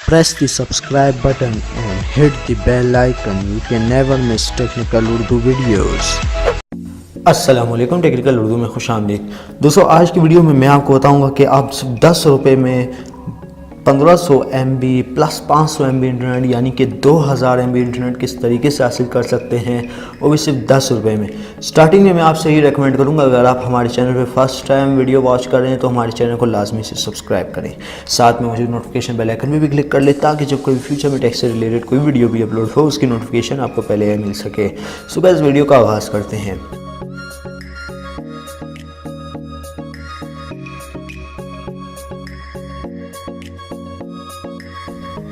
Press the subscribe button and hit the bell icon. You can never miss technical Urdu videos. अस्सलामुअलैकुम, technical Urdu में खुश आमदीद। दोस्तों, आज की वीडियो में मैं आपको बताऊंगा कि आप सिर्फ 10 रुपये में 1500 MB प्लस 500 MB इंटरनेट यानी कि 2000 MB इंटरनेट किस तरीके से हासिल कर सकते हैं, वो भी सिर्फ 10 रुपये में। स्टार्टिंग में मैं आपसे ही रेकमेंड करूंगा, अगर आप हमारे चैनल पे फर्स्ट टाइम वीडियो वॉच कर रहे हैं तो हमारे चैनल को लाजमी से सब्सक्राइब करें। साथ में मुझे नोटिफिकेशन बेल आइकन में भी क्लिक कर ले ताकि जब कोई फ्यूचर में टेक से रिलेटेड कोई वीडियो भी अपलोड हो उसकी नोटिफिकेशन आपको पहले मिल सके। सो गाइस, वीडियो का आगाज़ करते हैं।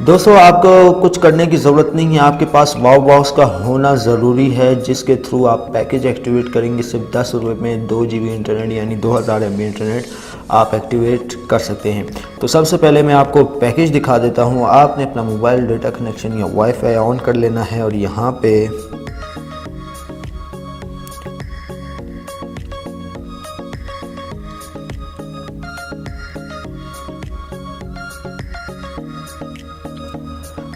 दोस्तों, आपको कुछ करने की ज़रूरत नहीं है, आपके पास वाव बॉक्स का होना ज़रूरी है जिसके थ्रू आप पैकेज एक्टिवेट करेंगे। सिर्फ 10 रुपये में 2 GB इंटरनेट यानी 2000 MB इंटरनेट आप एक्टिवेट कर सकते हैं। तो सबसे पहले मैं आपको पैकेज दिखा देता हूँ। आपने अपना मोबाइल डेटा कनेक्शन या वाईफाई ऑन कर लेना है और यहाँ पे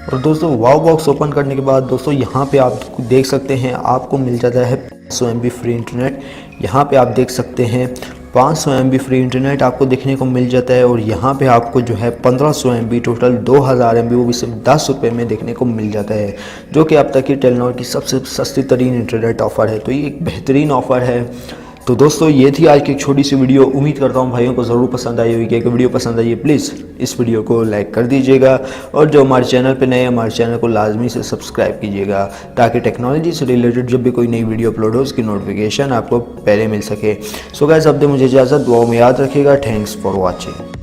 और दोस्तों वाव बॉक्स ओपन करने के बाद दोस्तों यहाँ पे आप देख सकते हैं आपको मिल जाता है 500 MB फ्री इंटरनेट। यहाँ पे आप देख सकते हैं 500 MB फ्री इंटरनेट आपको देखने को मिल जाता है और यहाँ पे आपको जो है 1500 MB टोटल 2000 MB वो भी सिर्फ 10 रुपये में देखने को मिल जाता है, जो कि अब तक की टेलीनॉर की सबसे सस्ती तरीन इंटरनेट ऑफ़र है। तो ये एक बेहतरीन ऑफ़र है। तो दोस्तों, ये थी आज की एक छोटी सी वीडियो। उम्मीद करता हूँ भाइयों को ज़रूर पसंद आई होगी। अगर वीडियो पसंद आई है प्लीज़ इस वीडियो को लाइक कर दीजिएगा और जो हमारे चैनल पे नए हैं हमारे चैनल को लाजमी से सब्सक्राइब कीजिएगा ताकि टेक्नोलॉजी से रिलेटेड जब भी कोई नई वीडियो अपलोड हो उसकी नोटिफिकेशन आपको पहले मिल सके। सो गाइस, अब दे मुझे इजाज़त, दुआओं में याद रखिएगा। Thanks for watching.